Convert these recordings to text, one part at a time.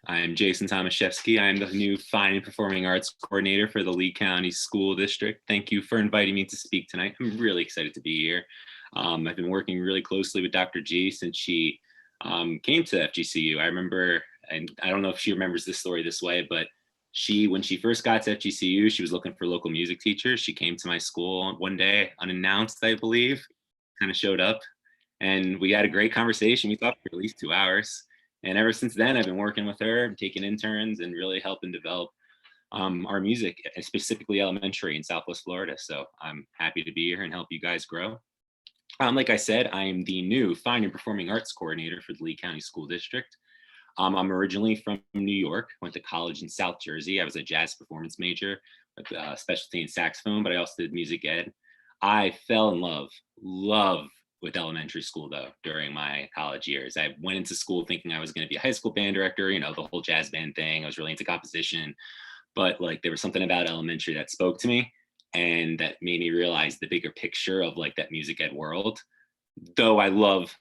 I'm Jason Thomashefsky. I'm the new Fine and Performing Arts Coordinator for the Lee County School District. Thank you for inviting me to speak tonight. I'm really excited to be here. I've been working really closely with Dr. G since she came to FGCU. I remember, and I don't know if she remembers this story this way, but when she first got to FGCU, she was looking for local music teachers. She came to my school one day, unannounced, I believe, kind of showed up, and we had a great conversation. We talked for at least 2 hours. And ever since then, I've been working with her, taking interns, and really helping develop our music, specifically elementary in Southwest Florida. So I'm happy to be here and help you guys grow. Like I said, I'm the new Fine and Performing Arts Coordinator for the Lee County School District. I'm originally from New York, went to college in South Jersey. I was a jazz performance major with a specialty in saxophone, but I also did music ed. I fell in love with elementary school though during my college years. I went into school thinking I was going to be a high school band director, the whole jazz band thing. I was really into composition, but like there was something about elementary that spoke to me and that made me realize the bigger picture of like that music ed world. Though I love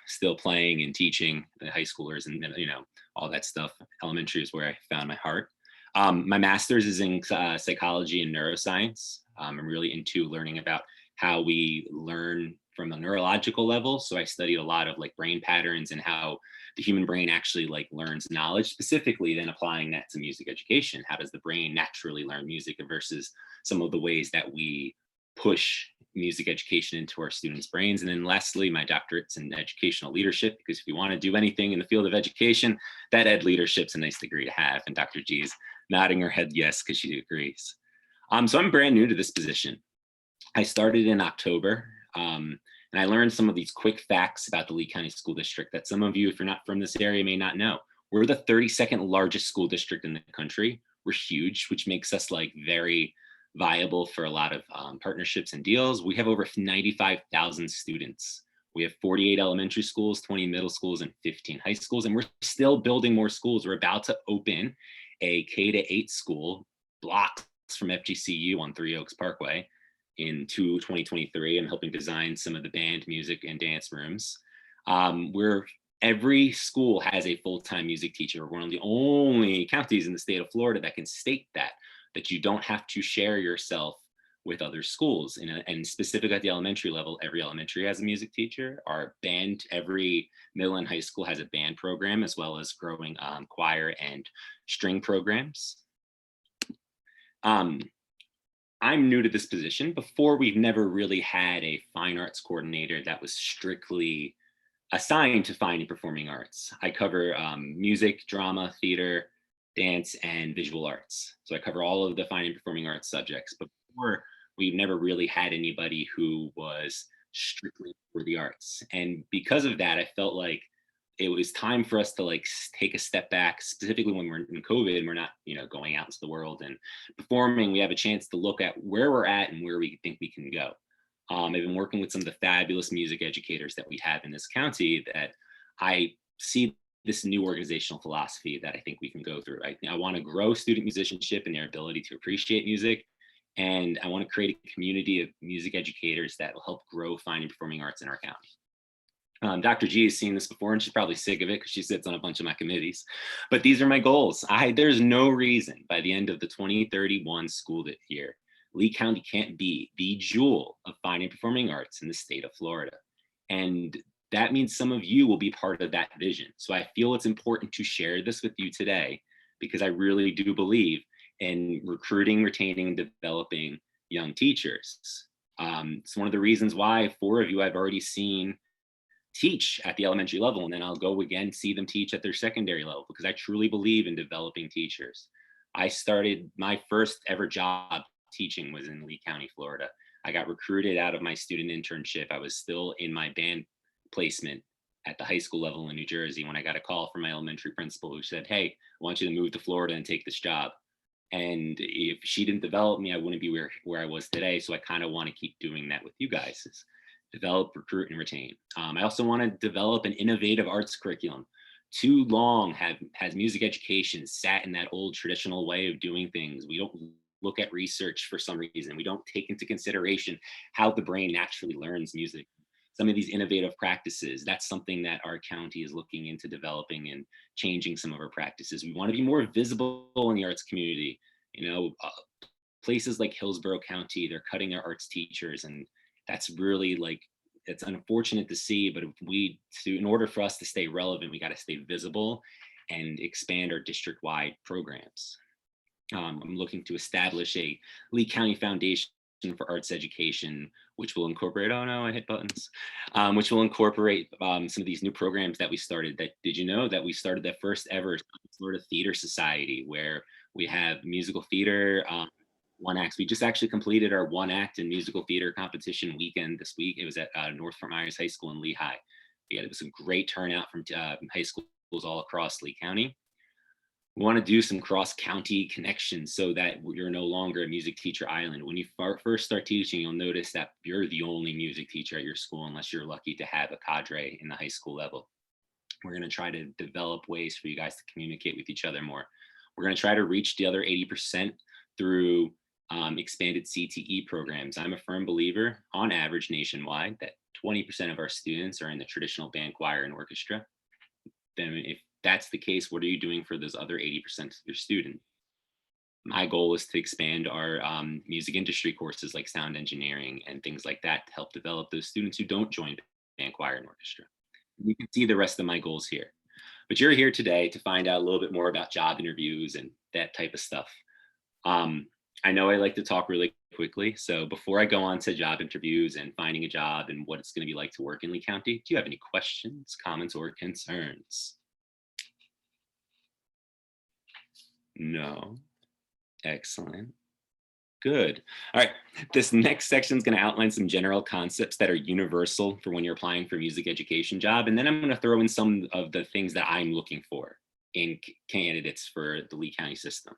still playing and teaching the high schoolers and all that stuff, elementary is where I found my heart. My master's is in psychology and neuroscience. I'm really into learning about how we learn from a neurological level. So I studied a lot of like brain patterns and how the human brain actually like learns knowledge, specifically then applying that to music education. How does the brain naturally learn music versus some of the ways that we push music education into our students' brains? And then lastly, my doctorate's in educational leadership, because if you want to do anything in the field of education, that ed leadership's a nice degree to have. And Dr. G's nodding her head yes, because she agrees. So I'm brand new to this position. I started in October, and I learned some of these quick facts about the Lee County School District that some of you, if you're not from this area, may not know. We're the 32nd largest school district in the country. We're huge, which makes us like very viable for a lot of partnerships and deals. We have over 95,000 students. We have 48 elementary schools, 20 middle schools, and 15 high schools, and we're still building more schools. We're about to open a K-8 school blocks from FGCU on Three Oaks Parkway in 2023. I'm helping design some of the band, music, and dance rooms. Every school has a full-time music teacher. We're one of the only counties in the state of Florida that can state that you don't have to share yourself with other schools. And specific at the elementary level, every elementary has a music teacher. Our band, every middle and high school has a band program, as well as growing choir and string programs. I'm new to this position. Before, we've never really had a fine arts coordinator that was strictly assigned to fine and performing arts. I cover music, drama, theater, dance, and visual arts. So I cover all of the fine and performing arts subjects. But before, we've never really had anybody who was strictly for the arts. And because of that, I felt like it was time for us to like take a step back, specifically when we're in COVID and we're not, going out into the world and performing. We have a chance to look at where we're at and where we think we can go. I've been working with some of the fabulous music educators that we have in this county that I see this new organizational philosophy that I think we can go through. I want to grow student musicianship and their ability to appreciate music. And I want to create a community of music educators that will help grow fine and performing arts in our county. Dr. G has seen this before and she's probably sick of it because she sits on a bunch of my committees, but these are my goals. There's no reason by the end of the 2031 school year, Lee County can't be the jewel of fine and performing arts in the state of Florida. And that means some of you will be part of that vision. So I feel it's important to share this with you today because I really do believe in recruiting, retaining, and developing young teachers. It's one of the reasons why 4 of you I've already seen teach at the elementary level, and then I'll go again see them teach at their secondary level because I truly believe in developing teachers. I started my first ever job teaching was in Lee County, Florida. I got recruited out of my student internship. I was still in my band placement at the high school level in New Jersey when I got a call from my elementary principal who said, "Hey, I want you to move to Florida and take this job." And if she didn't develop me, I wouldn't be where I was today. So I kind of want to keep doing that with you guys. Develop, recruit, and retain. I also want to develop an innovative arts curriculum. Too long has music education sat in that old traditional way of doing things. We don't look at research for some reason. We don't take into consideration how the brain naturally learns music. some of these innovative practices. That's something that our county is looking into developing and changing some of our practices. We want to be more visible in the arts community. Places like Hillsborough County, they're cutting their arts teachers, and that's really like, it's unfortunate to see, but in order for us to stay relevant, we got to stay visible and expand our district-wide programs. I'm looking to establish a Lee County Foundation for Arts Education, which will incorporate, oh no, I hit buttons, which will incorporate some of these new programs that we started. Did you know that we started the first ever Florida Theater Society, where we have musical theater, one acts. We just actually completed our one act and musical theater competition weekend this week. It was at North Fort Myers High School in Lehigh. It was a great turnout from high schools all across Lee County. We want to do some cross-county connections so that you're no longer a music teacher island. When you first start teaching, you'll notice that you're the only music teacher at your school, unless you're lucky to have a cadre in the high school level. We're going to try to develop ways for you guys to communicate with each other more. We're going to try to reach the other 80% through expanded CTE programs. I'm a firm believer, on average nationwide, that 20% of our students are in the traditional band, choir, and orchestra. Then if that's the case, what are you doing for those other 80% of your students? My goal is to expand our music industry courses like sound engineering and things like that to help develop those students who don't join band, choir, and orchestra. You can see the rest of my goals here. But you're here today to find out a little bit more about job interviews and that type of stuff. I know I like to talk really quickly. So before I go on to job interviews and finding a job and what it's going to be like to work in Lee County, do you have any questions, comments, or concerns? No. Excellent. Good. All right. This next section is going to outline some general concepts that are universal for when you're applying for a music education job. And then I'm going to throw in some of the things that I'm looking for in candidates for the Lee County system.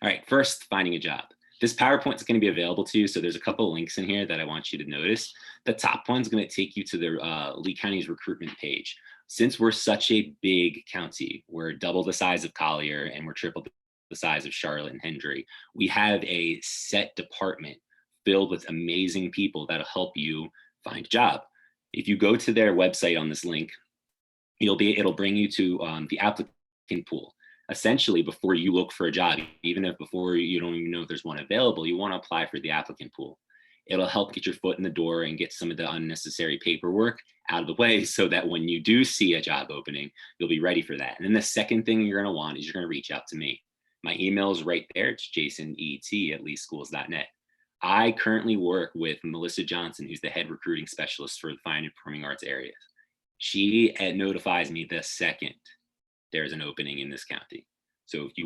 All right, first, finding a job. This PowerPoint is going to be available to you, so there's a couple of links in here that I want you to notice. The top one's going to take you to the Lee County's recruitment page. Since we're such a big county, we're double the size of Collier and we're triple the size of Charlotte and Hendry, we have a set department filled with amazing people that'll help you find a job. If you go to their website on this link, it'll bring you to the applicant pool. Essentially, before you look for a job, even if before you don't even know if there's one available, you want to apply for the applicant pool. It'll help get your foot in the door and get some of the unnecessary paperwork out of the way so that when you do see a job opening, you'll be ready for that. And then the second thing you're going to want is you're going to reach out to me. My email is right there. It's jasonet@leeschools.net. I currently work with Melissa Johnson, who's the head recruiting specialist for the fine and performing arts areas. She notifies me the second there's an opening in this county. So if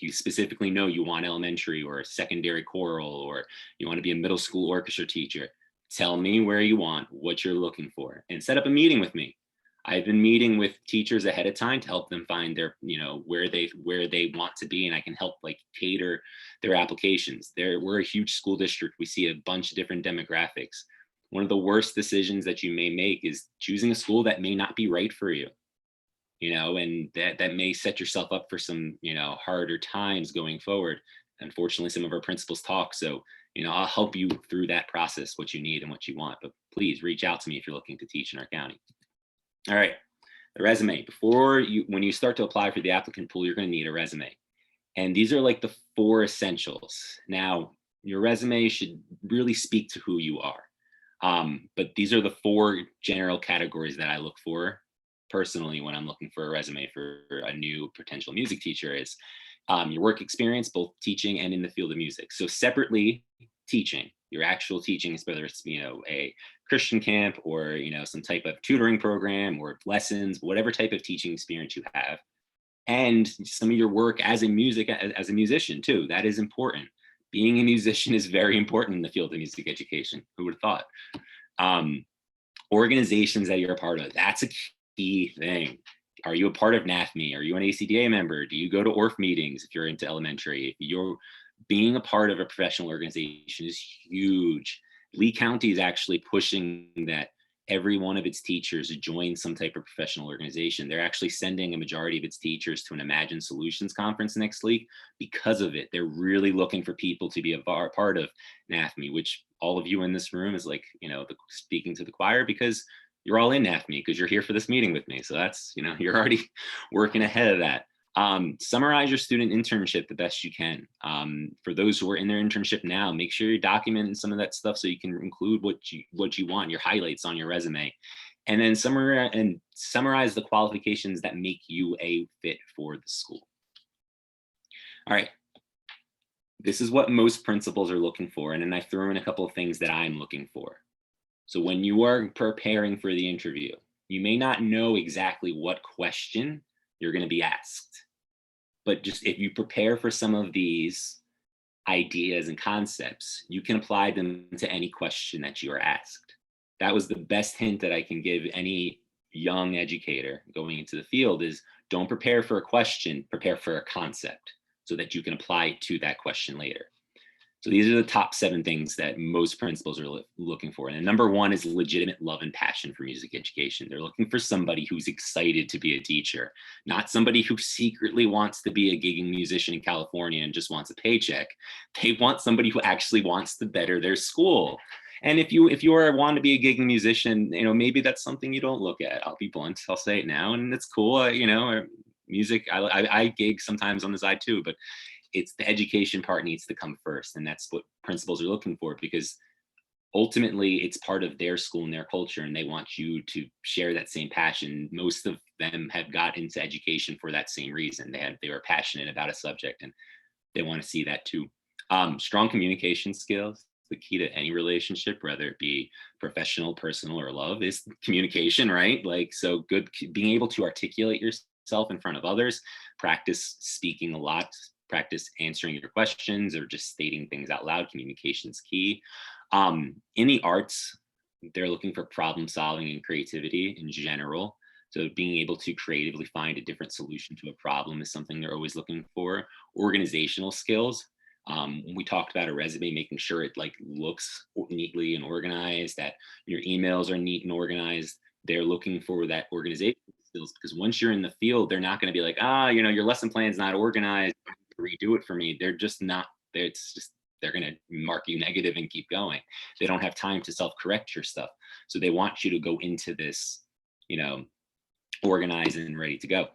you specifically know you want elementary or a secondary choral, or you want to be a middle school orchestra teacher, tell me where you want, what you're looking for, and set up a meeting with me. I've been meeting with teachers ahead of time to help them find their, where they want to be, and I can help like cater their applications. We're a huge school district. We see a bunch of different demographics. One of the worst decisions that you may make is choosing a school that may not be right for you. And that may set yourself up for some, harder times going forward. Unfortunately, some of our principals talk. So, I'll help you through that process, what you need and what you want. But please reach out to me if you're looking to teach in our county. All right, the resume. When you start to apply for the applicant pool, you're going to need a resume. And these are like the 4 essentials. Now, your resume should really speak to who you are. But these are the 4 general categories that I look for personally when I'm looking for a resume for a new potential music teacher is your work experience, both teaching and in the field of music. So separately, teaching, your actual teaching, whether it's, a Christian camp or, some type of tutoring program or lessons, whatever type of teaching experience you have, and some of your work as a musician too. That is important. Being a musician is very important in the field of music education. Who would have thought? Organizations that you're a part of, that's a key thing. Are you a part of NAfME? Are you an ACDA member? Do you go to ORF meetings if you're into elementary? If you're being a part of a professional organization is huge. Lee County is actually pushing that every one of its teachers join some type of professional organization. They're actually sending a majority of its teachers to an Imagine Solutions conference next week because of it. They're really looking for people to be a part of NAfME, which all of you in this room as like, speaking to the choir, because you're all in NAfME because you're here for this meeting with me. So that's, you're already working ahead of that. Summarize your student internship the best you can. For those who are in their internship now, make sure you're documenting some of that stuff so you can include what you want, your highlights on your resume. And then summarize the qualifications that make you a fit for the school. All right. This is what most principals are looking for. And then I throw in a couple of things that I'm looking for. So when you are preparing for the interview, you may not know exactly what question you're going to be asked. But just if you prepare for some of these ideas and concepts, you can apply them to any question that you are asked. That was the best hint that I can give any young educator going into the field is don't prepare for a question, prepare for a concept so that you can apply it to that question later. So these are the top 7 things that most principals are looking for. And number 1 is legitimate love and passion for music education. They're looking for somebody who's excited to be a teacher, not somebody who secretly wants to be a gigging musician in California and just wants a paycheck. They want somebody who actually wants to better their school. And if you want to be a gigging musician, maybe that's something you don't look at. I'll be blunt. I'll say it now, and it's cool. Music. I gig sometimes on the side too, but it's the education part needs to come first. And that's what principals are looking for, because ultimately it's part of their school and their culture, and they want you to share that same passion. Most of them have got into education for that same reason. They were passionate about a subject, and they want to see that too. Strong communication skills. The key to any relationship, whether it be professional, personal, or love, is communication, right? So good, being able to articulate yourself in front of others, practice speaking a lot, practice answering your questions or just stating things out loud. Communication's key. In the arts, they're looking for problem solving and creativity in general. So being able to creatively find a different solution to a problem is something they're always looking for. Organizational skills. We talked about a resume, making sure it looks neatly and organized, that your emails are neat and organized. They're looking for that organizational skills, because once you're in the field, they're not going to be like, your lesson plan's not organized, redo it for me. They're just not, they're going to mark you negative and keep going. They don't have time to self-correct your stuff. So they want you to go into this, organized and ready to go.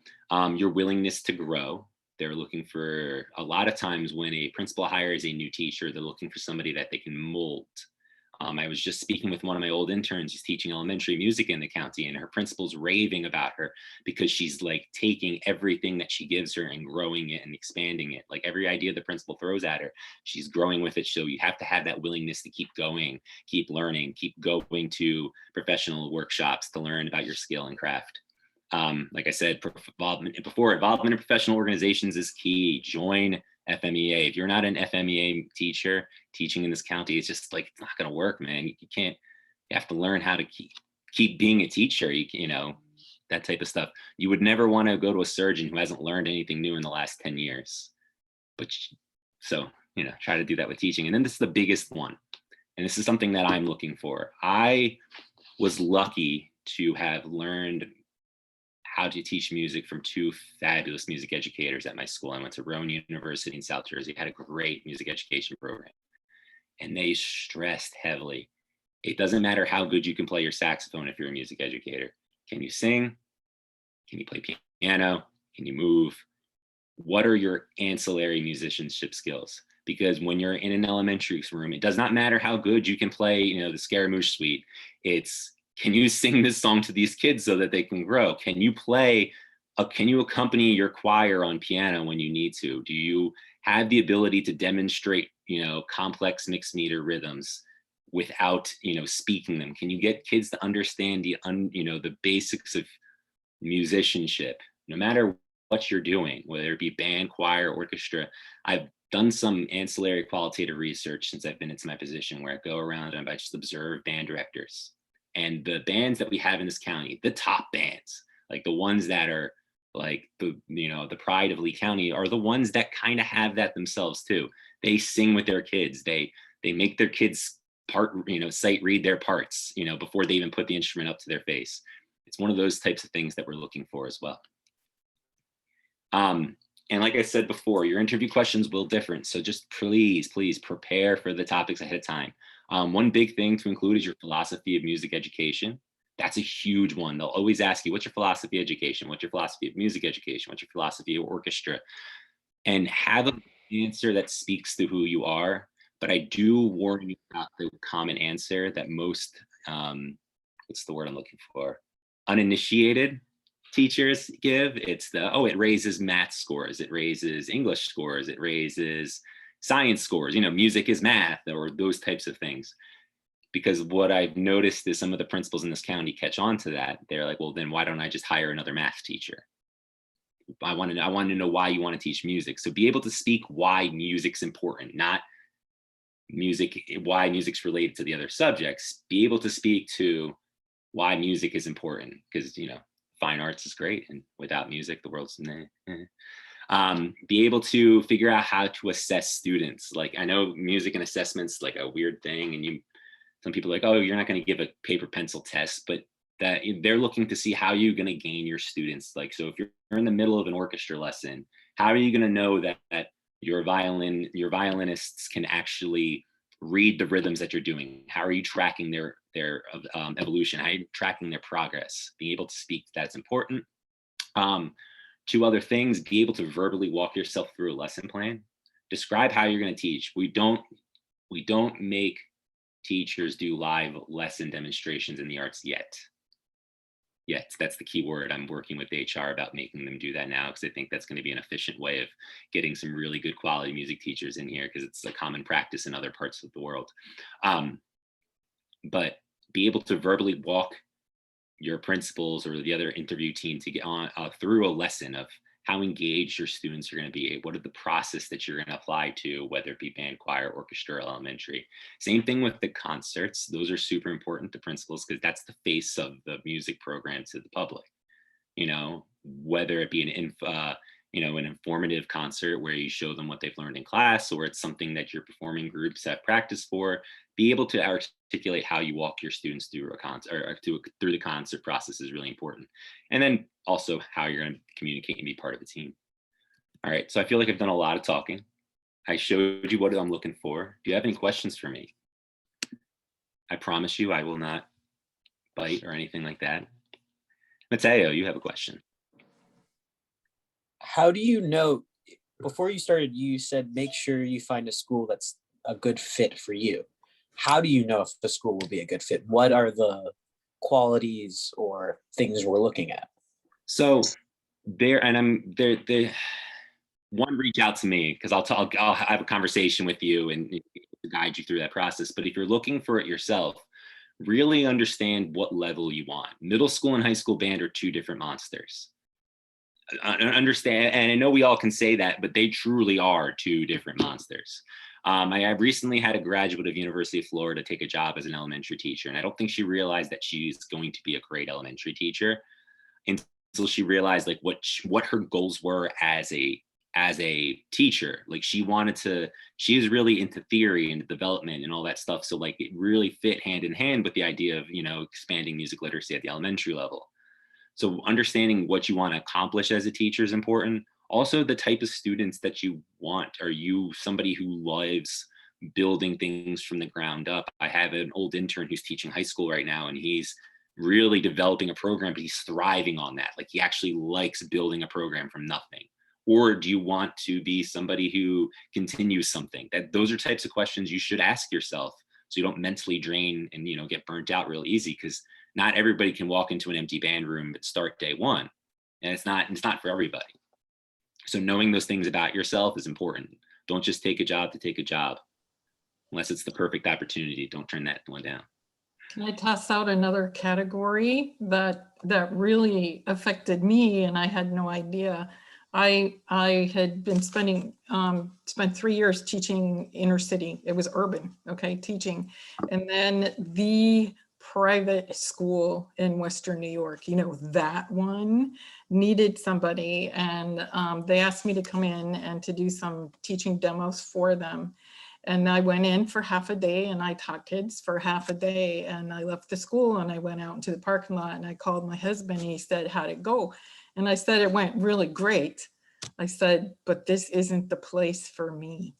Your willingness to grow. They're looking for, a lot of times when a principal hires a new teacher, they're looking for somebody that they can mold. I was just speaking with one of my old interns who's teaching elementary music in the county, and her principal's raving about her because she's taking everything that she gives her and growing it and expanding it. Every idea the principal throws at her, she's growing with it. So you have to have that willingness to keep going, keep learning, keep going to professional workshops to learn about your skill and craft. Like I said, involvement in professional organizations is key. Join FMEA. If you're not an FMEA teacher teaching in this county, it's just it's not going to work, man. You can't. You have to learn how to keep being a teacher. That type of stuff. You would never want to go to a surgeon who hasn't learned anything new in the last 10 years. But try to do that with teaching. And then this is the biggest one, and this is something that I'm looking for. I was lucky to have learned how to teach music from 2 fabulous music educators at my school. I went to Rowan University in South Jersey, had a great music education program, and they stressed heavily. It doesn't matter how good you can play your saxophone if you're a music educator. Can you sing? Can you play piano? Can you move? What are your ancillary musicianship skills? Because when you're in an elementary room, it does not matter how good you can play, the Scaramouche suite. It's, can you sing this song to these kids so that they can grow? Can you accompany your choir on piano when you need to? Do you have the ability to demonstrate, complex mixed meter rhythms without, speaking them? Can you get kids to understand the basics of musicianship, no matter what you're doing, whether it be band, choir, orchestra? I've done some ancillary qualitative research since I've been into my position, where I go around and I just observe band directors. And the bands that we have in this county, the top bands, the ones that are the pride of Lee County, are the ones that kind of have that themselves too. They sing with their kids. They make their kids sight read their parts, before they even put the instrument up to their face. It's one of those types of things that we're looking for as well. And like I said before, your interview questions will differ. So just please prepare for the topics ahead of time. One big thing to include is your philosophy of music education. That's a huge one. They'll always ask you, what's your philosophy of education? What's your philosophy of music education? What's your philosophy of orchestra? And have an answer that speaks to who you are. But I do warn you about the common answer that most, what's the word I'm looking for? Uninitiated teachers give. It's the, oh, it raises math scores, it raises English scores, it raises science scores, music is math, or those types of things. Because what I've noticed is some of the principals in this county catch on to that. They're like, well, then why don't I just hire another math teacher? I want to know why you want to teach music. So be able to speak why music's important, not why music's related to the other subjects. Be able to speak to why music is important, because fine arts is great, and without music, the world's be able to figure out how to assess students. Like, I know music and assessment's like a weird thing, and some people are like, oh, you're not going to give a paper pencil test, but that they're looking to see how you're going to gain your students. Like, so if you're in the middle of an orchestra lesson, how are you going to know that your violinists can actually read the rhythms that you're doing? How are you tracking their evolution? How are you tracking their progress? Being able to speak, that's important. Two other things: be able to verbally walk yourself through a lesson plan. Describe how you're going to teach. We don't make teachers do live lesson demonstrations in the arts yet. That's the key word. I'm working with HR about making them do that now, because I think that's going to be an efficient way of getting some really good quality music teachers in here, because it's a common practice in other parts of the world. But be able to verbally walk your principals or the other interview team to get on through a lesson of how engaged your students are going to be, what are the process that you're going to apply to, whether it be band, choir, orchestra, or elementary. Same thing with the concerts. Those are super important to principals, because that's the face of the music program to the public. Whether it be an informative concert where you show them what they've learned in class, or it's something that your performing groups have practiced for. Be able to articulate how you walk your students through a concert, or through the concert process, is really important. And then also how you're going to communicate and be part of the team. All right, so I feel like I've done a lot of talking. I showed you what I'm looking for. Do you have any questions for me? I promise you I will not bite or anything like that. Mateo, you have a question. How do you know, before you started, you said make sure you find a school that's a good fit for you. How do you know if the school will be a good fit? What are the qualities or things we're looking at? So one, reach out to me, because I'll have a conversation with you and guide you through that process. But if you're looking for it yourself, really understand what level you want. Middle school and high school band are two different monsters. Understand, and I know we all can say that, but they truly are two different monsters. I recently had a graduate of University of Florida take a job as an elementary teacher, and I don't think she realized that she's going to be a great elementary teacher until she realized like what her goals were as a teacher. Like, she is really into theory and development and all that stuff. So like, it really fit hand in hand with the idea of expanding music literacy at the elementary level. So understanding what you want to accomplish as a teacher is important. Also, the type of students that you want. Are you somebody who loves building things from the ground up? I have an old intern who's teaching high school right now, and he's really developing a program, but he's thriving on that. Like, he actually likes building a program from nothing. Or do you want to be somebody who continues something? Those are types of questions you should ask yourself, so you don't mentally drain and get burnt out real easy, because not everybody can walk into an empty band room but start day one, and it's not for everybody. So knowing those things about yourself is important. Don't just take a job to take a job, unless it's the perfect opportunity. Don't turn that one down. Can I toss out another category that really affected me, and I had no idea? I had been spent 3 years teaching inner city. It was urban, okay, teaching. And then the private school in Western New York, that one needed somebody. And they asked me to come in and to do some teaching demos for them. And I went in for half a day and I taught kids for half a day, and I left the school and I went out into the parking lot and I called my husband and he said, how'd it go? And I said, it went really great. I said, but this isn't the place for me.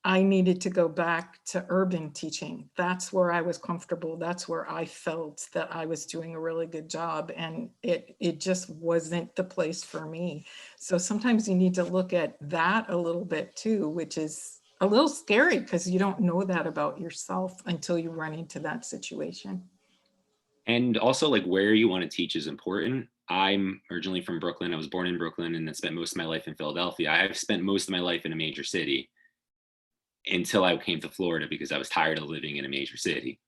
I needed to go back to urban teaching. That's where I was comfortable. That's where I felt that I was doing a really good job, and it just wasn't the place for me. So sometimes you need to look at that a little bit too, which is a little scary because you don't know that about yourself until you run into that situation. And also, like, where you want to teach is important. I'm originally from Brooklyn. I was born in Brooklyn and then spent most of my life in Philadelphia. I've spent most of my life in a major city until I came to Florida because I was tired of living in a major city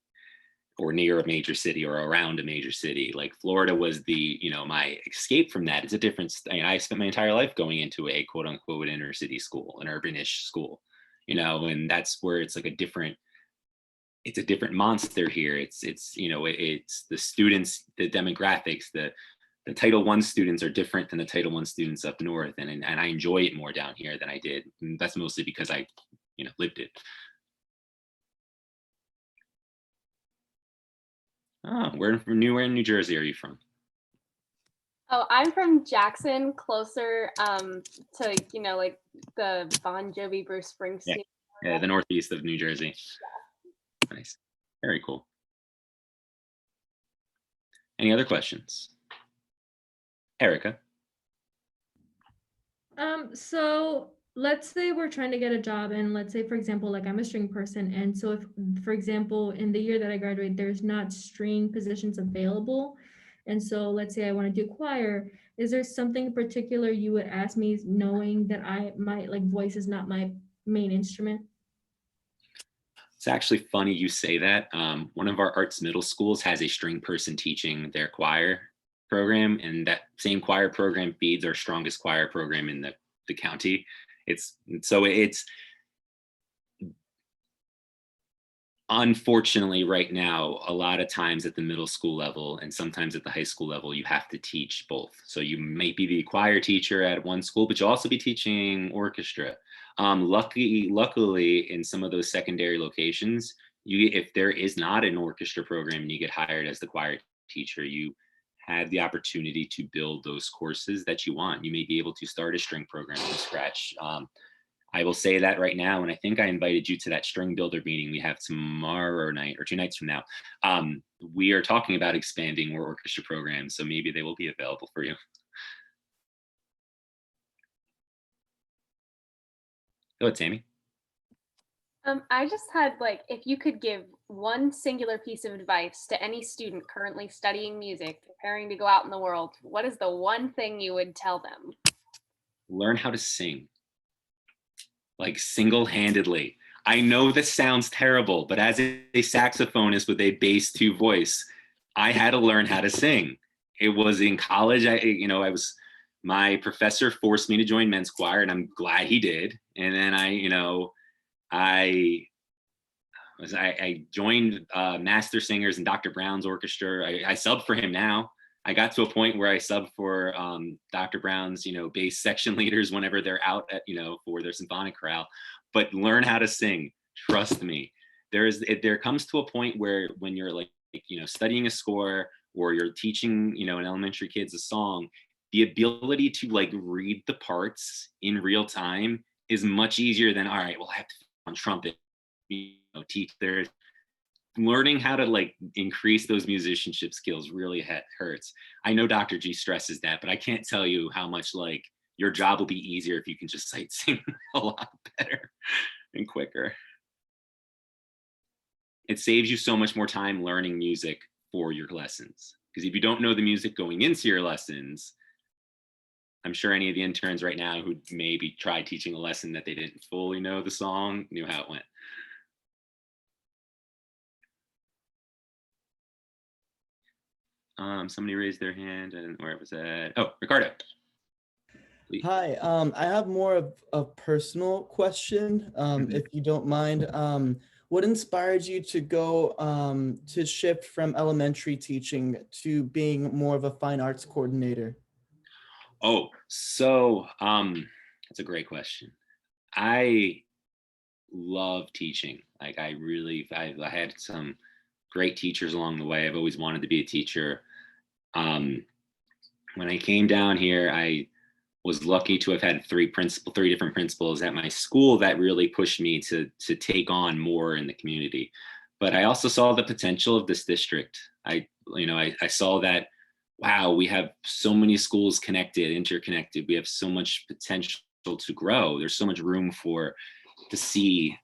or near a major city or around a major city. Like Florida was the, my escape from that. It's a difference. I spent my entire life going into a quote unquote inner city school, an urbanish school, and that's where it's like it's a different monster here. It's the students, the demographics, the Title I students are different than the Title I students up north. And I enjoy it more down here than I did. And that's mostly because I lived it. Oh, where in New Jersey are you from? Oh, I'm from Jackson, closer to, like the Bon Jovi, Bruce Springsteen. Yeah, the northeast of New Jersey. Yeah. Nice. Very cool. Any other questions? Erica. So let's say we're trying to get a job, and let's say, for example, like I'm a string person, and so if, for example, in the year that I graduate, there's not string positions available, and so let's say I want to do choir, is there something in particular you would ask me, knowing that voice is not my main instrument? It's actually funny you say that. One of our arts middle schools has a string person teaching their choir program, and that same choir program feeds our strongest choir program in the county. It's unfortunately right now, a lot of times at the middle school level and sometimes at the high school level, you have to teach both. So you may be the choir teacher at one school, but you'll also be teaching orchestra. Luckily, in some of those secondary locations, if there is not an orchestra program and you get hired as the choir teacher, you have the opportunity to build those courses that you want. You may be able to start a string program from scratch. I will say that right now, and I think I invited you to that string builder meeting we have tomorrow night or 2 nights from now. We are talking about expanding our orchestra programs, so maybe they will be available for you. Go ahead, Tammy. I just had if you could give one singular piece of advice to any student currently studying music, preparing to go out in the world, what is the one thing you would tell them? Learn how to sing. Like single-handedly. I know this sounds terrible, but as a saxophonist with a bass 2 voice, I had to learn how to sing. It was in college. My professor forced me to join men's choir, and I'm glad he did. And then I joined Master Singers and Dr. Brown's orchestra. I subbed for him now. I got to a point where I subbed for Dr. Brown's, bass section leaders whenever they're out at, for their symphonic chorale. But learn how to sing. Trust me. There comes to a point where when you're studying a score or you're teaching, an elementary kids a song, the ability to read the parts in real time is much easier than, all right, well, I have to on trumpet, teach their. Learning how to increase those musicianship skills really hurts. I know Dr. G stresses that, but I can't tell you how much your job will be easier if you can just sight sing a lot better and quicker. It saves you so much more time learning music for your lessons. Because if you don't know the music going into your lessons, I'm sure any of the interns right now who maybe tried teaching a lesson that they didn't fully know the song knew how it went. Somebody raised their hand and where it was at. Oh, Ricardo. Please. Hi, I have more of a personal question, if you don't mind. What inspired you to go to shift from elementary teaching to being more of a fine arts coordinator? Oh, so that's a great question. I love teaching. I had some great teachers along the way. I've always wanted to be a teacher. When I came down here, I was lucky to have had three different principals at my school that really pushed me to take on more in the community. But I also saw the potential of this district. I saw that, wow, we have so many schools connected, interconnected. We have so much potential to grow. There's so much room to see,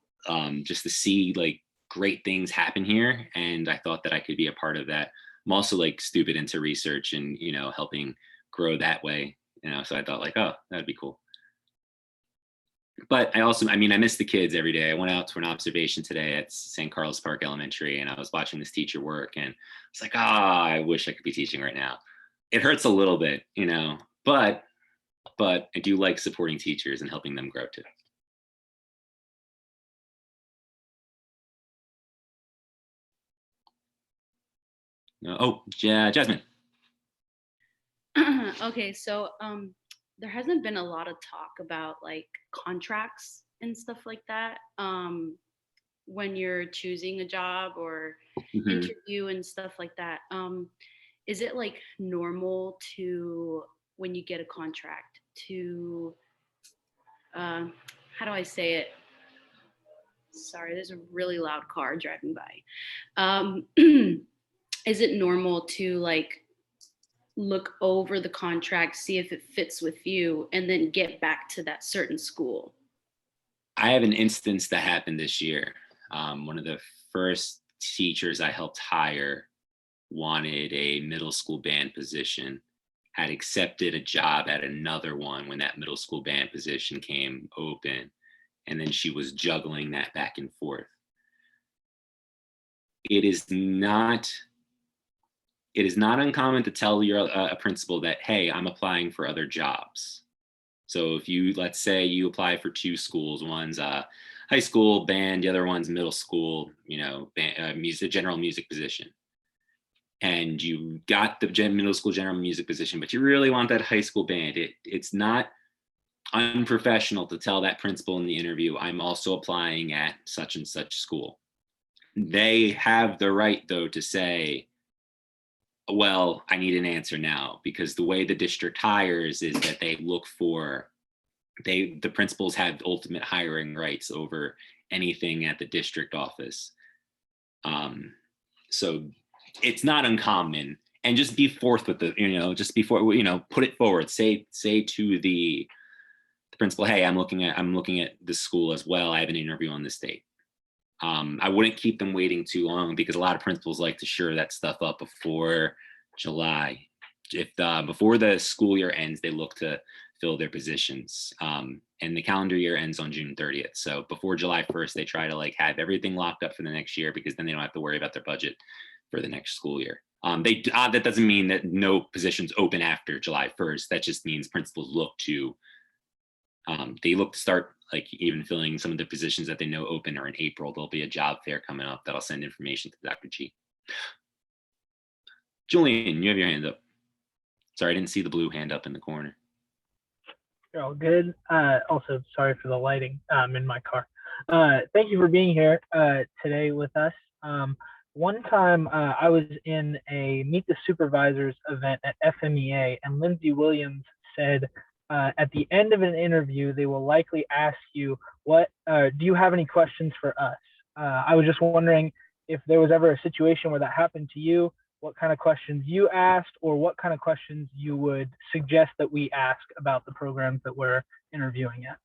just to see like great things happen here. And I thought that I could be a part of that. I'm also like stupid into research and, helping grow that way. So I thought like, oh, that'd be cool. But I miss the kids every day. I went out to an observation today at St. Carlos Park Elementary, and I was watching this teacher work, and it's like, I wish I could be teaching right now. It hurts a little bit, but I do like supporting teachers and helping them grow too. Jasmine. Okay, so there hasn't been a lot of talk about like contracts and stuff like that when you're choosing a job or interview and stuff like that. Is it like normal to, when you get a contract, to how do I say it? Sorry, there's a really loud car driving by. Is it normal to like look over the contract, see if it fits with you, and then get back to that certain school? I have an instance that happened this year. One of the first teachers I helped hire wanted a middle school band position, had accepted a job at another one when that middle school band position came open, and then she was juggling that back and forth. It is not uncommon to tell a principal that, hey, I'm applying for other jobs. So if let's say you apply for two schools, one's high school band, the other one's middle school, general music position. And you got the middle school general music position, but you really want that high school band. It's not unprofessional to tell that principal in the interview, I'm also applying at such and such school. They have the right, though, to say, well, I need an answer now, because the way the district hires is that they look for, the principals have ultimate hiring rights over anything at the district office. So it's not uncommon, and just be forth with just before, put it forward, say to the principal, hey, I'm looking at this school as well. I have an interview on this date. I wouldn't keep them waiting too long, because a lot of principals like to shore that stuff up before July. If before the school year ends, they look to fill their positions. And the calendar year ends on June 30th. So before July 1st, they try to like have everything locked up for the next year, because then they don't have to worry about their budget for the next school year. That doesn't mean that no positions open after July 1st. That just means principals look to start like even filling some of the positions that they know open, or in April. There'll be a job fair coming up that I'll send information to Dr. G. Julian, you have your hand up. Sorry, I didn't see the blue hand up in the corner. You're all good. Also, sorry for the lighting. I'm in my car. Thank you for being here today with us. One time I was in a Meet the Supervisors event at FMEA, and Lindsay Williams said, at the end of an interview, they will likely ask you, do you have any questions for us? I was just wondering if there was ever a situation where that happened to you, what kind of questions you asked, or what kind of questions you would suggest that we ask about the programs that we're interviewing at.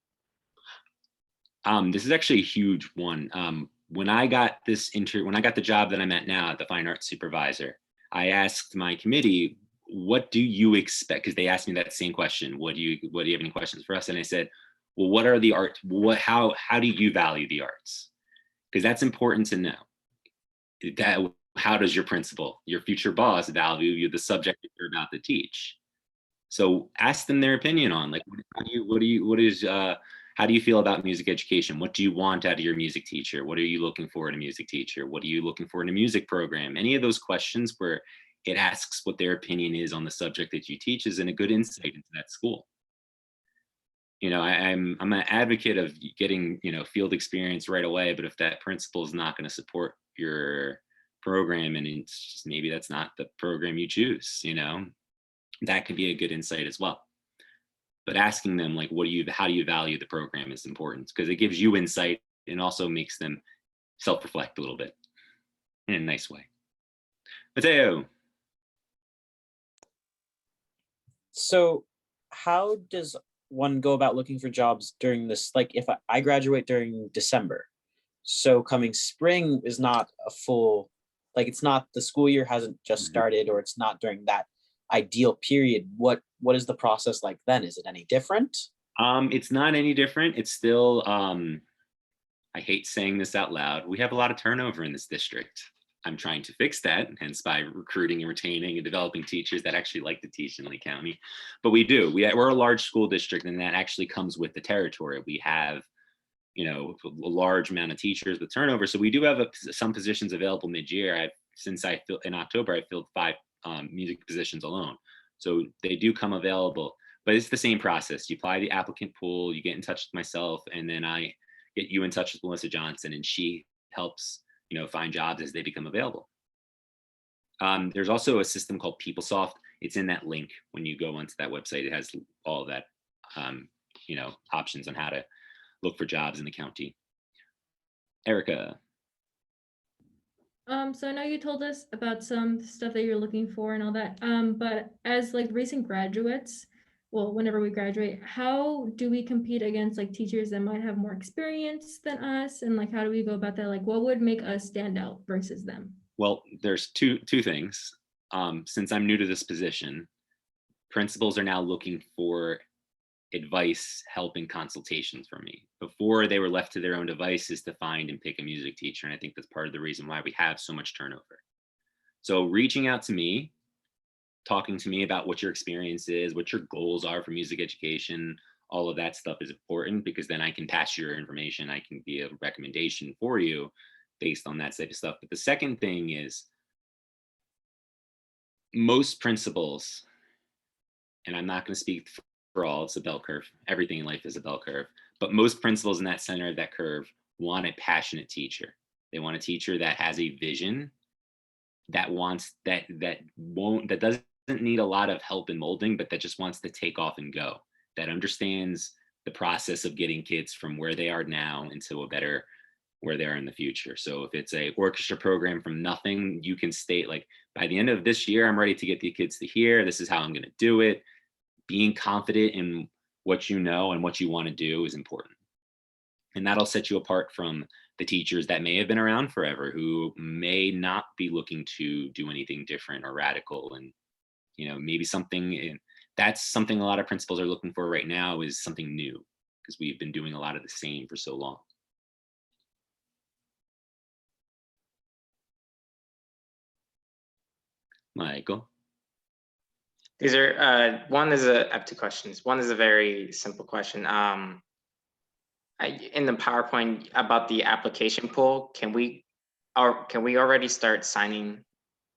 This is actually a huge one. When I got the job that I'm at now, the fine arts supervisor, I asked my committee, what do you expect? Because they asked me that same question. What do you have any questions for us? And I said, well, what are the arts? How do you value the arts? Because that's important to know. How does your principal, your future boss, value the subject that you're about to teach? So ask them their opinion on, like, how do you feel about music education? What do you want out of your music teacher? What are you looking for in a music teacher? What are you looking for in a music program? Any of those questions where it asks what their opinion is on the subject that you teach is a good insight into that school. I'm an advocate of getting, field experience right away, but if that principal is not going to support your program, and it's just, maybe that's not the program you choose, that could be a good insight as well. but asking them like, how do you value the program is important, because it gives you insight and also makes them self-reflect a little bit in a nice way. Mateo. So how does one go about looking for jobs during this? Like if I graduate during December, so coming spring is not a full, like it's not, the school year hasn't just started, or it's not during that ideal period. What is the process like then? Is it any different? It's not any different. It's still, I hate saying this out loud, we have a lot of turnover in this district. I'm trying to fix that, hence by recruiting and retaining and developing teachers that actually like to teach in Lee County. But we do. We're a large school district, and that actually comes with the territory. We have, you know, a large amount of teachers with turnover. So we do have some positions available mid-year. In October, I filled 5 music positions alone. So they do come available, but it's the same process. You apply the applicant pool, you get in touch with myself, and then I get you in touch with Melissa Johnson, and she helps, you know, find jobs as they become available. There's also a system called PeopleSoft. It's in that link when you go onto that website. It has all of that, you know, options on how to look for jobs in the county. Erica. So I know you told us about some stuff that you're looking for and all that. But as like recent graduates, well, whenever we graduate, how do we compete against like teachers that might have more experience than us? And like, how do we go about that? Like, what would make us stand out versus them? Well, there's two things. Since I'm new to this position, principals are now looking for advice, help, and consultations from me. Before, they were left to their own devices to find and pick a music teacher. And I think that's part of the reason why we have so much turnover. So reaching out to me, talking to me about what your experience is, what your goals are for music education, all of that stuff is important, because then I can pass your information. I can be a recommendation for you based on that type of stuff. But the second thing is, most principals, and I'm not going to speak for all, it's a bell curve. Everything in life is a bell curve. But most principals in that center of that curve want a passionate teacher. They want a teacher that has a vision, that wants that doesn't need a lot of help in molding, but that just wants to take off and go. That understands the process of getting kids from where they are now into a better where they are in the future. So if it's a orchestra program from nothing, you can state like, by the end of this year, I'm ready to get the kids to here. This is how I'm going to do it. Being confident in what you know and what you want to do is important. And that'll set you apart from the teachers that may have been around forever, who may not be looking to do anything different or radical. And, you know, maybe that's something a lot of principals are looking for right now, is something new, because we've been doing a lot of the same for so long. Michael. These are I have 2 questions. One is a very simple question. In the PowerPoint about the application pool, can we already start signing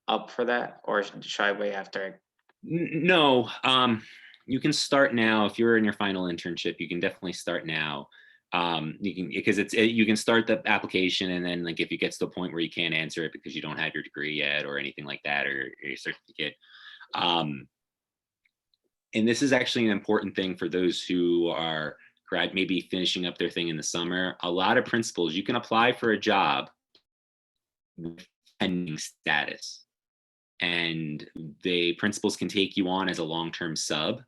up for that, or should I wait after? No, you can start now. If you're in your final internship, you can definitely start now. You can, because you can start the application, and then like if it gets to a point where you can't answer it because you don't have your degree yet or anything like that, or your certificate. And this is actually an important thing for those who are maybe finishing up their thing in the summer. A lot of principals, you can apply for a job with pending status, and the principals can take you on as a long-term sub,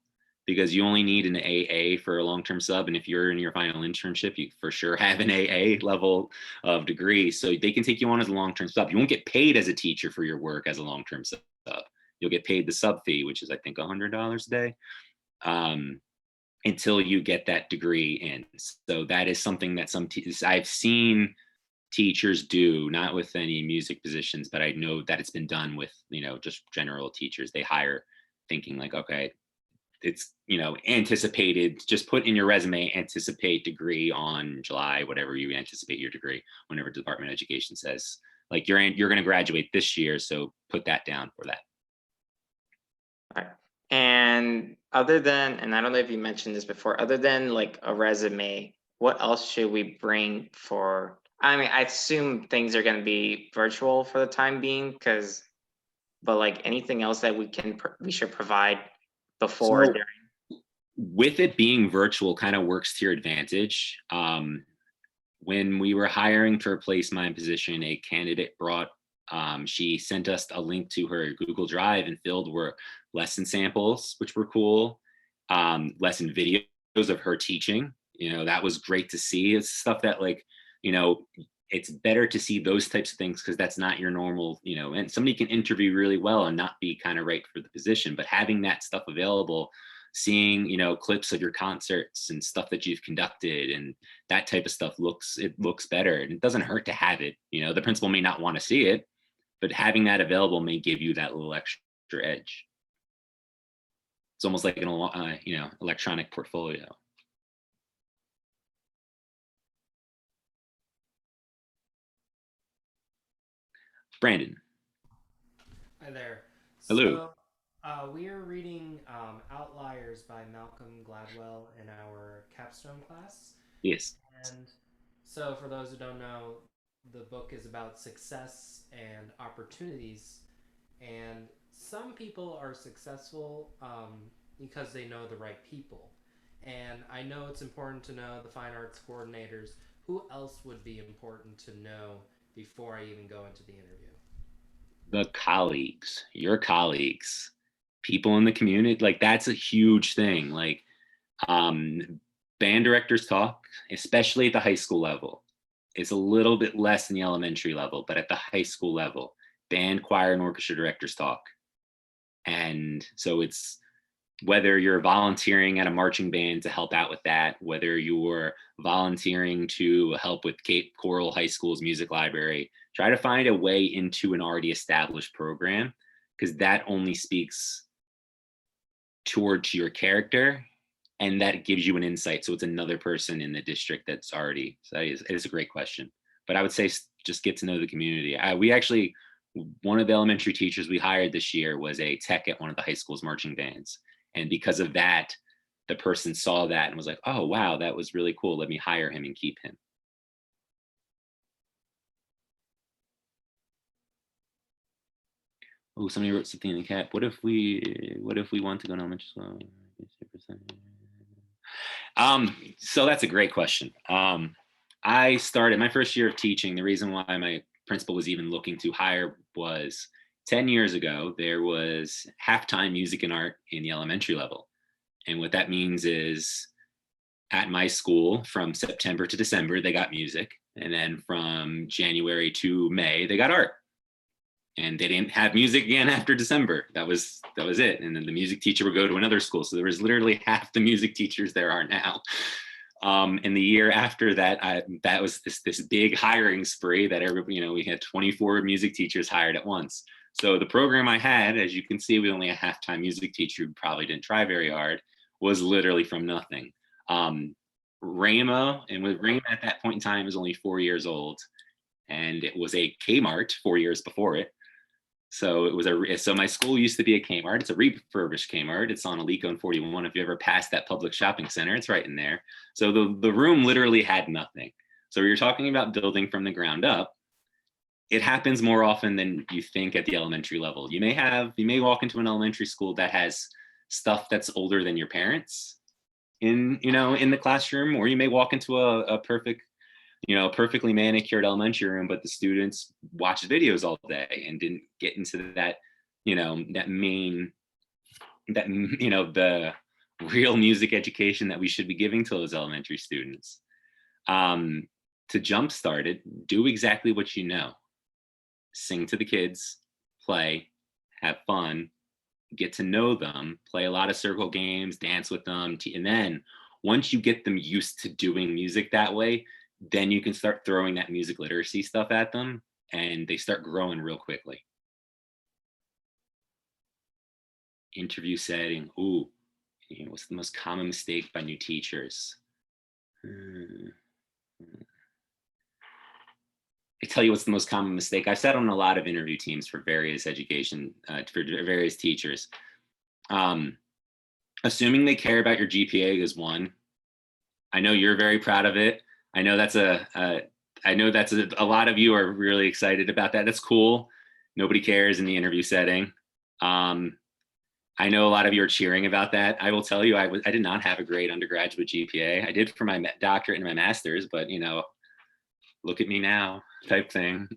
because you only need an AA for a long-term sub. And if you're in your final internship, you for sure have an AA level of degree. So they can take you on as a long-term sub. You won't get paid as a teacher for your work as a long-term sub. You'll get paid the sub fee, which is I think $100 a day, until you get that degree in. So that is something that I've seen teachers do, not with any music positions, but I know that it's been done with, you know, just general teachers. They hire thinking like, okay, it's, you know, anticipated, just put in your resume, anticipate degree on July, whatever you anticipate your degree, whenever Department of Education says, like, you're going to graduate this year, so put that down for that. All right. And other than, and I don't know if you mentioned this before, other than like a resume, what else should we bring for, I mean, I assume things are going to be virtual for the time being, but like anything else that we should provide before, during? with it being virtual kind of works to your advantage. When we were hiring to replace my position, a candidate brought, she sent us a link to her Google Drive and filled were lesson samples, which were cool. Lesson videos of her teaching, that was great to see. It's stuff that like, it's better to see those types of things because that's not your normal, and somebody can interview really well and not be kind of right for the position, but having that stuff available, seeing, clips of your concerts and stuff that you've conducted and that type of stuff looks better, and it doesn't hurt to have it. The principal may not want to see it, but having that available may give you that little extra edge. It's almost like an electronic portfolio. Brandon. Hi there. Hello. So, we are reading Outliers by Malcolm Gladwell in our capstone class. Yes. And so, for those who don't know, the book is about success and opportunities. And some people are successful because they know the right people. And I know it's important to know the fine arts coordinators. Who else would be important to know before I even go into the interview? The colleagues, your colleagues, people in the community, like that's a huge thing. Like band directors talk, especially at the high school level. It's a little bit less than the elementary level, but at the high school level, band, choir, and orchestra directors talk. And so it's whether you're volunteering at a marching band to help out with that, whether you're volunteering to help with Cape Coral High School's music library, try to find a way into an already established program, because that only speaks towards your character and that gives you an insight. So it's another person in the district that's already, so it is a great question. But I would say just get to know the community. We actually, one of the elementary teachers we hired this year was a tech at one of the high school's marching bands. And because of that, the person saw that and was like, oh, wow, that was really cool. Let me hire him and keep him. Oh, somebody wrote something in the chat. What if we want to go to elementary school? So that's a great question. I started my first year of teaching. The reason why my principal was even looking to hire was 10 years ago, there was halftime music and art in the elementary level. And what that means is at my school from September to December, they got music. And then from January to May, they got art. And they didn't have music again after December. That was it. And then the music teacher would go to another school. So there was literally half the music teachers there are now. And the year after that, that was this big hiring spree that everybody, we had 24 music teachers hired at once. So the program I had, as you can see, we only a halftime music teacher who probably didn't try very hard, was literally from nothing. Rama, and with Rama at that point in time was only 4 years old, and it was a Kmart 4 years before it. So it was so my school used to be a Kmart. It's a refurbished Kmart. It's on Alico and 41. If you ever passed that public shopping center, it's right in there. So the room literally had nothing. So you're talking about building from the ground up. It happens more often than you think at the elementary level. You may walk into an elementary school that has stuff that's older than your parents in the classroom, or you may walk into a perfectly manicured elementary room, but the students watched videos all day and didn't get into that, the real music education that we should be giving to those elementary students. To jumpstart it, do exactly what you know. Sing to the kids, play, have fun, get to know them, play a lot of circle games, dance with them. And then once you get them used to doing music that way, then you can start throwing that music literacy stuff at them and they start growing real quickly. Interview setting. Ooh, what's the most common mistake by new teachers? I tell you what's the most common mistake. I've sat on a lot of interview teams for various education, for various teachers. Assuming they care about your GPA is one. I know you're very proud of it. I know that's a lot of you are really excited about that. That's cool. Nobody cares in the interview setting. I know a lot of you are cheering about that. I will tell you, I did not have a great undergraduate GPA. I did for my doctorate and my master's, but look at me now type thing.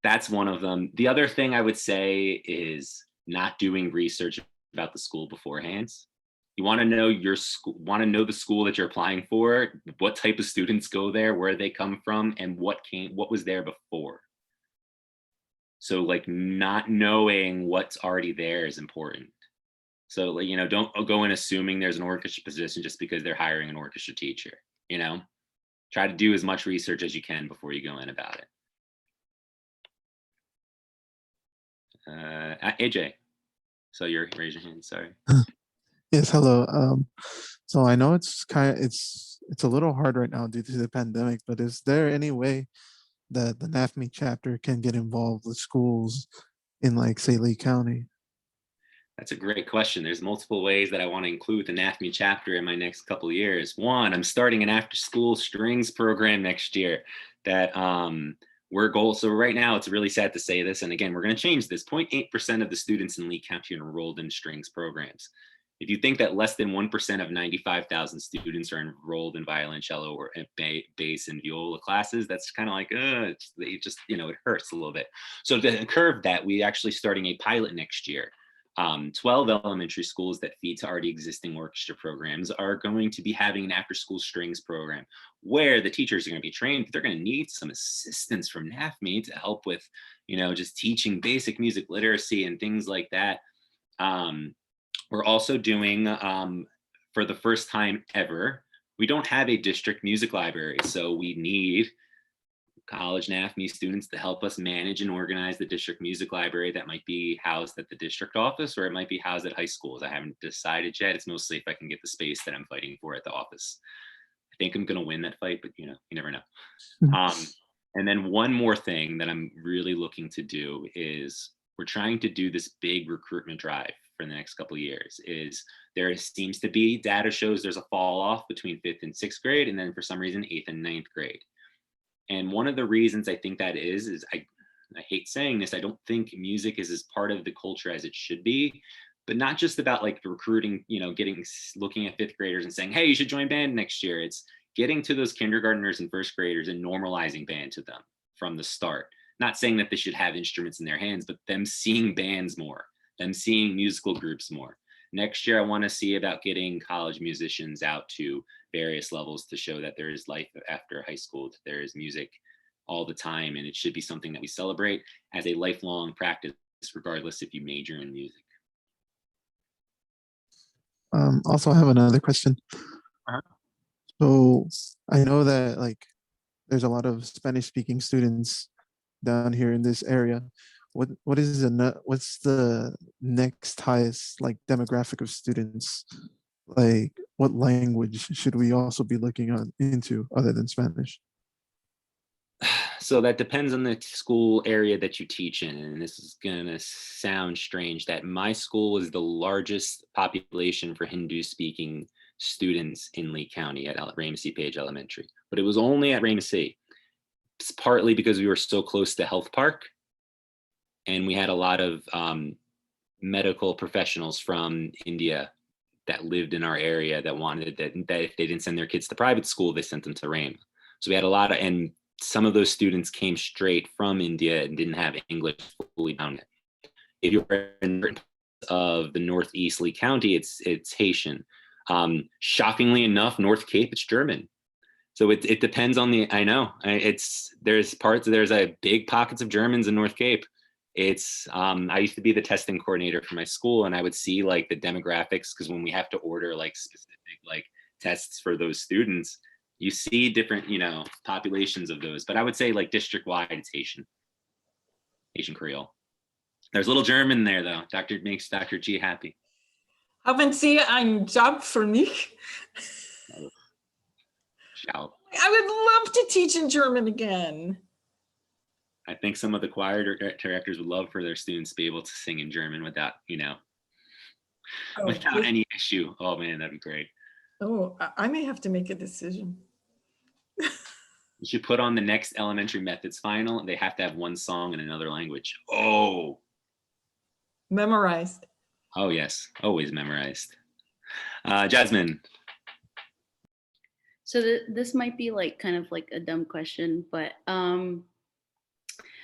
That's one of them. The other thing I would say is not doing research about the school beforehand. You want to know your school, want to know the school that you're applying for, what type of students go there, where they come from, and what was there before. So like not knowing what's already there is important. So like, don't go in assuming there's an orchestra position just because they're hiring an orchestra teacher, try to do as much research as you can before you go in about it. AJ, so you're raising your hand, sorry. Yes, hello. So I know it's a little hard right now due to the pandemic, but is there any way that the NAfME chapter can get involved with schools in, like, say, Lee County? That's a great question. There's multiple ways that I want to include the NAfME chapter in my next couple of years. One, I'm starting an after-school strings program next year that so right now it's really sad to say this, and again, we're going to change this. 0.8% of the students in Lee County are enrolled in strings programs. If you think that less than 1% of 95,000 students are enrolled in violoncello or bass and viola classes, that's kind of like, it hurts a little bit. So to curb that, we actually starting a pilot next year. 12 elementary schools that feed to already existing orchestra programs are going to be having an after-school strings program where the teachers are going to be trained, but they're going to need some assistance from NAfME to help with, just teaching basic music literacy and things like that. We're also doing, for the first time ever, we don't have a district music library, so we need college NAfME students to help us manage and organize the district music library that might be housed at the district office, or it might be housed at high schools. I haven't decided yet. It's mostly if I can get the space that I'm fighting for at the office. I think I'm going to win that fight, but you never know. And then one more thing that I'm really looking to do is we're trying to do this big recruitment drive for the next couple of years. There seems to be data shows there's a fall off between 5th and 6th grade, and then for some reason 8th and 9th grade. And one of the reasons I think that is I hate saying this, I don't think music is as part of the culture as it should be, but not just about like recruiting, looking at 5th graders and saying, hey, you should join band next year. It's getting to those kindergartners and 1st graders and normalizing band to them from the start. Not saying that they should have instruments in their hands, but them seeing bands more, them seeing musical groups more. Next year, I want to see about getting college musicians out to various levels to show that there is life after high school, that there is music all the time, and it should be something that we celebrate as a lifelong practice, regardless if you major in music. Also, I have another question. So I know that there's a lot of Spanish-speaking students down here in this area. What's the next highest demographic of students? Like, what language should we also be looking into other than Spanish? So that depends on the school area that you teach in, and this is gonna sound strange that my school is the largest population for Hindu-speaking students in Lee County at Ramsey Page Elementary, but it was only at Ramsey. It's partly because we were so close to Health Park, and we had a lot of medical professionals from India that lived in our area that wanted that if they didn't send their kids to private school, they sent them to Ram. So we had a lot of, and some of those students came straight from India and didn't have English fully down yet. If you're in of the Northeast Lee County, it's Haitian. Shockingly enough, North Cape, it's German. So it depends on the, I know, there's a big pockets of Germans in North Cape. I used to be the testing coordinator for my school, and I would see the demographics, because when we have to order specific tests for those students, you see different, populations of those. But I would say district-wide, it's Haitian Creole. There's a little German there though. Makes Dr. G happy. Haben Sie einen Job für mich? Shout. I would love to teach in German again. I think some of the choir directors would love for their students to be able to sing in German without, without any issue. Oh man, that'd be great. Oh, I may have to make a decision. You should put on the next elementary methods final. They have to have one song in another language. Oh. Memorized. Oh yes, always memorized. Jasmine. So this might be like kind of like a dumb question, but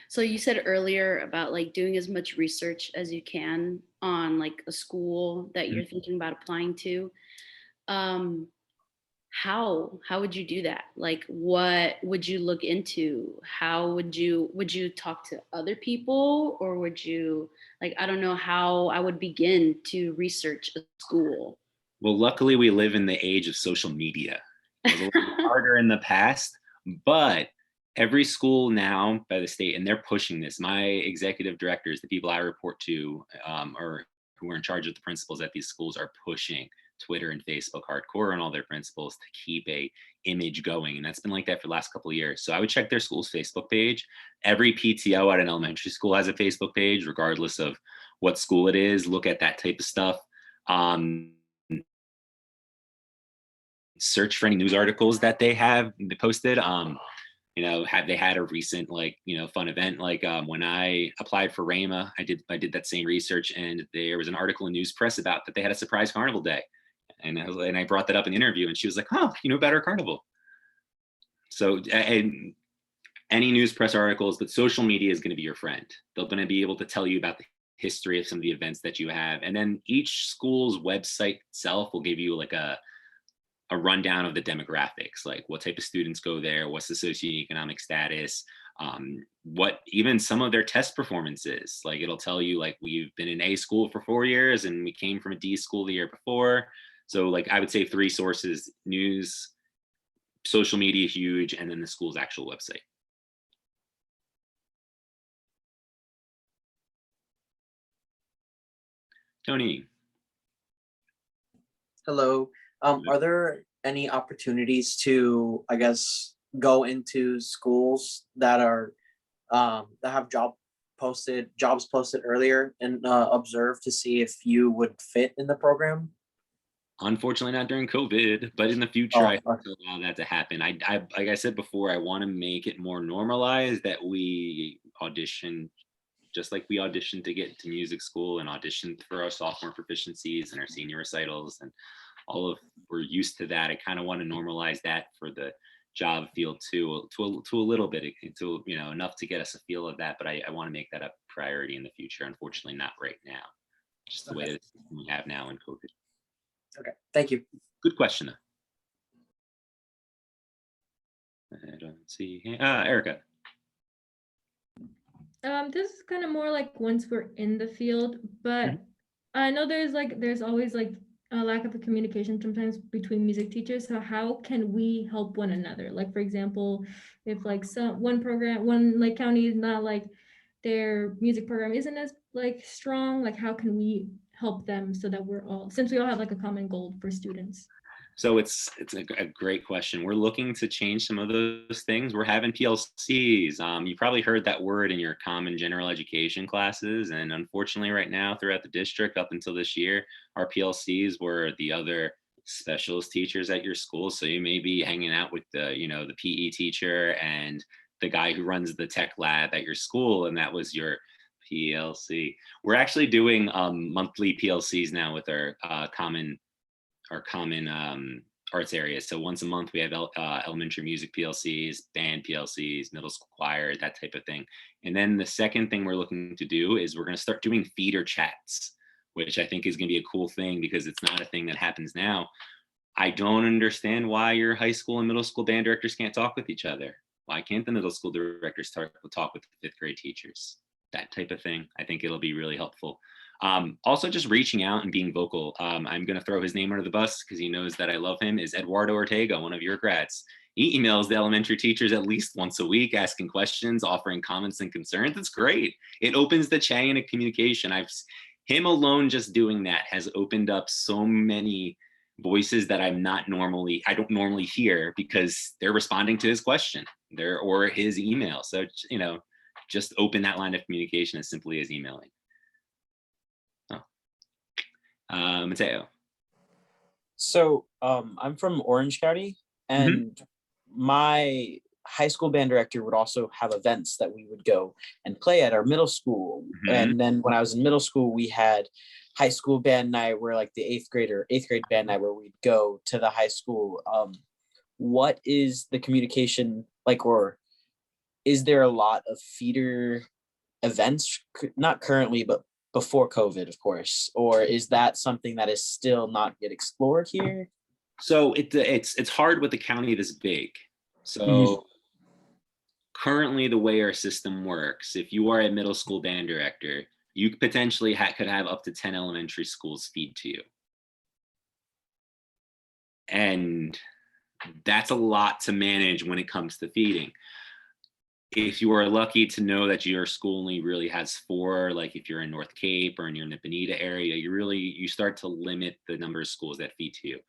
so you said earlier about like doing as much research as you can on like a school that you're thinking about applying to. Um, how would you do that? Like what would you look into? How would you talk to other people, or would you, like, I don't know how I would begin to research a school. Well, luckily we live in the age of social media. It was a little harder in the past, but every school now by the state, and they're pushing this. My executive directors, the people I report to, or who are in charge of the principals at these schools, are pushing Twitter and Facebook hardcore on all their principals to keep a image going, and that's been like that for the last couple of years. So I would check their school's Facebook page. Every PTO at an elementary school has a Facebook page, regardless of what school it is. Look at that type of stuff. Search for any news articles that they posted. Have they had a recent fun event, like when I applied for Rama, I did that same research, and there was an article in News Press about that they had a surprise carnival day, and I brought that up in the interview, and she was like, "Oh, you know about our carnival." So and any news press articles, but social media is going to be your friend. They're going to be able to tell you about the history of some of the events that you have, and then each school's website itself will give you like a rundown of the demographics, like what type of students go there, what's the socioeconomic status, what even some of their test performances. Like it'll tell you, like, we've been in A school for 4 years and we came from a D school the year before. So like I would say 3 sources: news, social media, huge, and then the school's actual website. Tony. Hello. Are there any opportunities to, I guess, go into schools that are that have jobs posted earlier and observe to see if you would fit in the program? Unfortunately, not during COVID, but in the future, I Oh, hope to allow that to happen. I like I said before, I want to make it more normalized that we audition just like we auditioned to get into music school and auditioned for our sophomore proficiencies and our senior recitals, and we're used to that. I kind of want to normalize that for the job field too, to a little bit, to enough to get us a feel of that. But I want to make that a priority in the future. Unfortunately, not right now. Just the way that we have now in COVID. Okay, thank you. Good question. I don't see Erica. This is kind of more like once we're in the field, but I know there's always like a lack of communication sometimes between music teachers. So how can we help one another? Like, for example, if like one like county is not like, their music program isn't as like strong, like how can we help them so that since we all have like a common goal for students? So it's a great question. We're looking to change some of those things. We're having PLCs. You probably heard that word in your common general education classes. And unfortunately, right now throughout the district, up until this year, our PLCs were the other specialist teachers at your school. So you may be hanging out with the PE teacher and the guy who runs the tech lab at your school, and that was your PLC. We're actually doing monthly PLCs now with our common arts areas. So once a month we have elementary music PLCs, band PLCs, middle school choir, that type of thing. And then the second thing we're looking to do is we're going to start doing feeder chats, which I think is going to be a cool thing because it's not a thing that happens now. I don't understand why your high school and middle school band directors can't talk with each other. Why can't the middle school directors talk with the 5th grade teachers? That type of thing. I think it'll be really helpful. Also, just reaching out and being vocal. I'm going to throw his name under the bus because he knows that I love him. Is Eduardo Ortega, one of your grads. He emails the elementary teachers at least once a week, asking questions, offering comments and concerns. It's great. It opens the chain of communication. Him alone just doing that has opened up so many voices that I don't normally hear because they're responding to his question or his email. So, just open that line of communication as simply as emailing. Mateo. So I'm from Orange County, and my high school band director would also have events that we would go and play at our middle school. And then when I was in middle school, we had high school band night where like the eighth grade band night where we'd go to the high school. What is the communication like, or is there a lot of feeder events? Not currently, but before COVID, of course, or is that something that is still not yet explored here? So it's hard with a county this big. So Mhm. currently the way our system works, if you are a middle school band director, you potentially could have up to 10 elementary schools feed to you. And that's a lot to manage when it comes to feeding. If you are lucky to know that your school only really has 4, like if you're in North Cape or in your Nipanita area, you start to limit the number of schools that feed to you.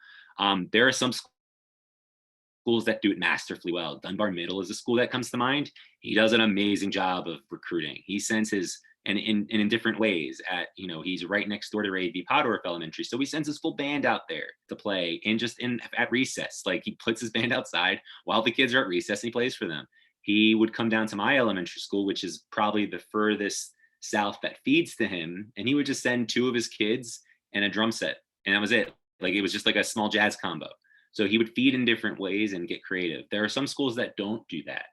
There are some schools that do it masterfully well. Dunbar Middle is a school that comes to mind. He does an amazing job of recruiting. He sends his, and in different ways at, he's right next door to Ray V. Podorf Elementary. So he sends his full band out there to play at recess. Like he puts his band outside while the kids are at recess and he plays for them. He would come down to my elementary school, which is probably the furthest south that feeds to him. And he would just send 2 of his kids and a drum set. And that was it. Like it was just like a small jazz combo. So he would feed in different ways and get creative. There are some schools that don't do that.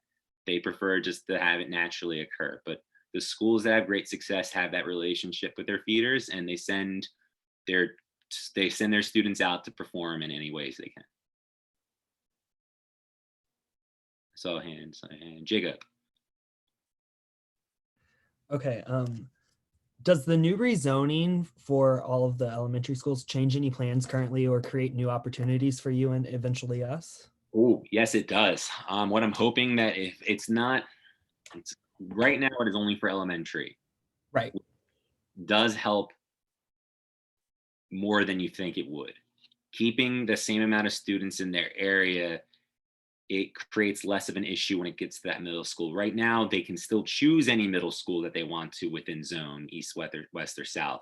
They prefer just to have it naturally occur. But the schools that have great success have that relationship with their feeders, and they send their students out to perform in any ways they can. So hands and Jacob. Okay. Does the new rezoning for all of the elementary schools change any plans currently or create new opportunities for you and eventually us? Oh, yes, it does. What I'm hoping that if it's right now, it is only for elementary. Right. Does help more than you think it would. Keeping the same amount of students in their area, it creates less of an issue when it gets to that middle school. Right now, they can still choose any middle school that they want to within zone, east, west, or south.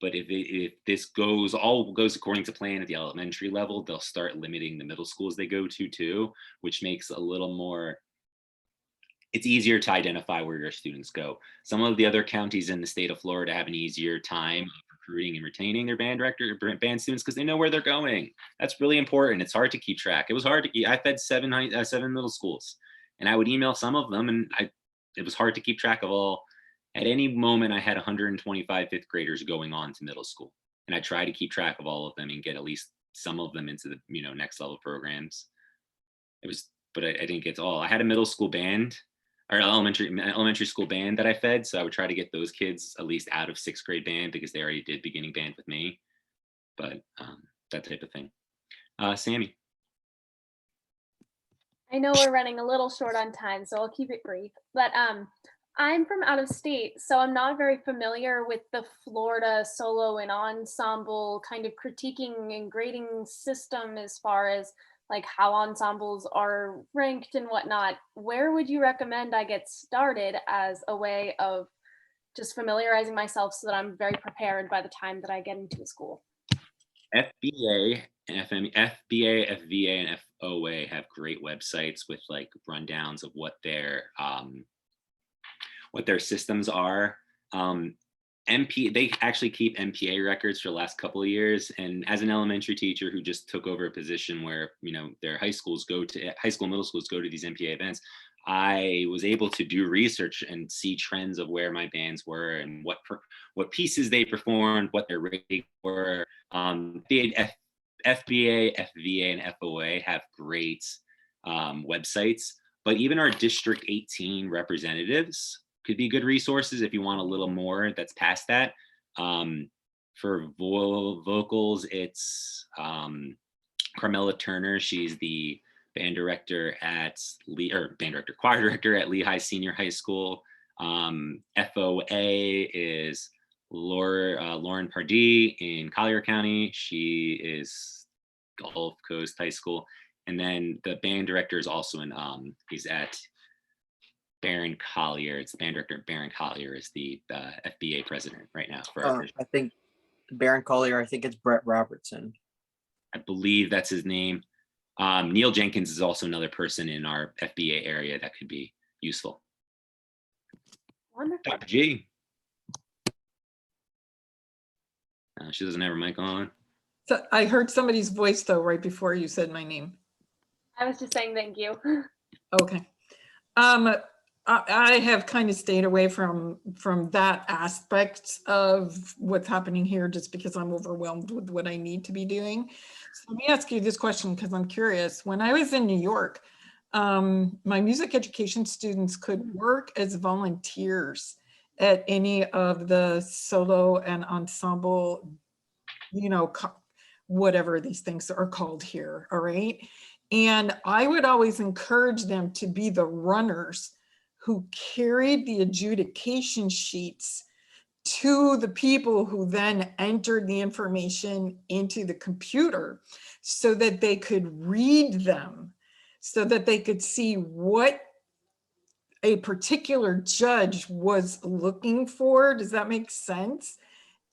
But if this all goes according to plan at the elementary level, they'll start limiting the middle schools they go to too, which makes a little more, it's easier to identify where your students go. Some of the other counties in the state of Florida have an easier time recruiting and retaining their band students because they know where they're going. That's really important. It's hard to keep track. It was hard to keep. I fed 7 middle schools, and I would email some of them, and it was hard to keep track of all. At any moment, I had 125 fifth graders going on to middle school, and I try to keep track of all of them and get at least some of them into the next level programs. But I didn't get to all. I had a middle school band, or elementary school band that I fed. So I would try to get those kids at least out of 6th grade band because they already did beginning band with me. But that type of thing. Sammy. I know we're running a little short on time, so I'll keep it brief. But I'm from out of state, so I'm not very familiar with the Florida solo and ensemble kind of critiquing and grading system as far as like how ensembles are ranked and whatnot. Where would you recommend I get started as a way of just familiarizing myself so that I'm very prepared by the time that I get into a school? FBA, FVA, and FOA have great websites with like rundowns of what their systems are. They actually keep MPA records for the last couple of years. And as an elementary teacher who just took over a position where, their high school, middle schools go to these MPA events, I was able to do research and see trends of where my bands were and what pieces they performed, what their ratings were. FBA, FVA, and FOA have great websites, but even our District 18 representatives could be good resources if you want a little more that's past that. For vocals, it's Carmela Turner. She's the choir director at Lehigh Senior High School. FOA is Lauren Pardee in Collier County. She is Gulf Coast High School. And then the band director is also he's at Barron Collier. It's the band director. Barron Collier is the FBA president right now. I think Barron Collier, I think it's Brett Robertson. I believe that's his name. Neil Jenkins is also another person in our FBA area that could be useful. Wonderful. Dr. G. She doesn't have her mic on. So I heard somebody's voice though, right before you said my name. I was just saying thank you. Okay. I have kind of stayed away from that aspect of what's happening here just because I'm overwhelmed with what I need to be doing. So let me ask you this question because I'm curious. When I was in New York, my music education students could work as volunteers at any of the solo and ensemble, you know, whatever these things are called here, all right? And I would always encourage them to be the runners who carried the adjudication sheets to the people who then entered the information into the computer so that they could read them, so that they could see what a particular judge was looking for. Does that make sense?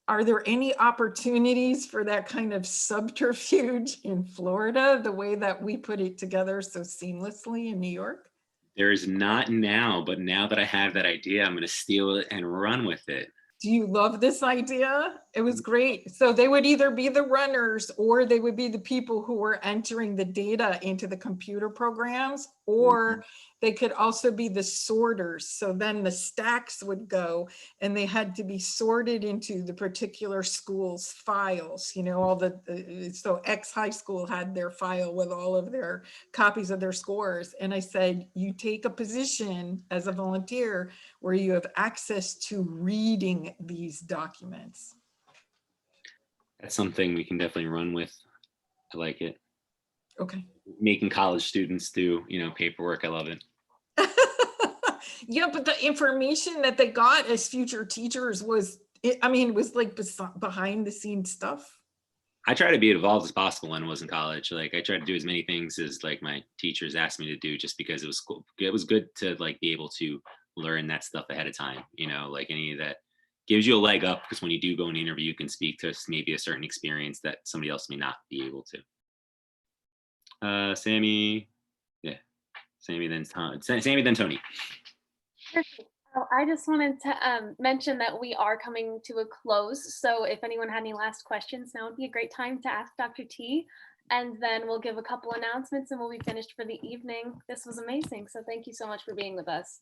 Are there any opportunities for that kind of subterfuge in Florida, the way that we put it together so seamlessly in New York? There is not now, but now that I have that idea, I'm going to steal it and run with it. Do you love this idea? It was great. So they would either be the runners or they would be the people who were entering the data into the computer programs, or they could also be the sorters. So then the stacks would go and they had to be sorted into the particular school's files, you know, all the, so X high school had their file with all of their copies of their scores. And I said, you take a position as a volunteer where you have access to reading these documents. That's something we can definitely run with. I like it. Okay. Making college students do, you know, paperwork. I love it. Yeah, but the information that they got as future teachers was, I mean, it was like behind the scenes stuff. I try to be involved as possible when I was in college. Like I tried to do as many things as like my teachers asked me to do, just because it was cool. It was good to like be able to learn that stuff ahead of time, you know, like any of that gives you a leg up, because when you do go in an interview, you can speak to maybe a certain experience that somebody else may not be able to. Sammy, yeah, Sammy then Tony. Perfect. Oh, I just wanted to mention that we are coming to a close. So if anyone had any last questions, now would be a great time to ask Dr. T. And then we'll give a couple announcements and we'll be finished for the evening. This was amazing. So thank you so much for being with us.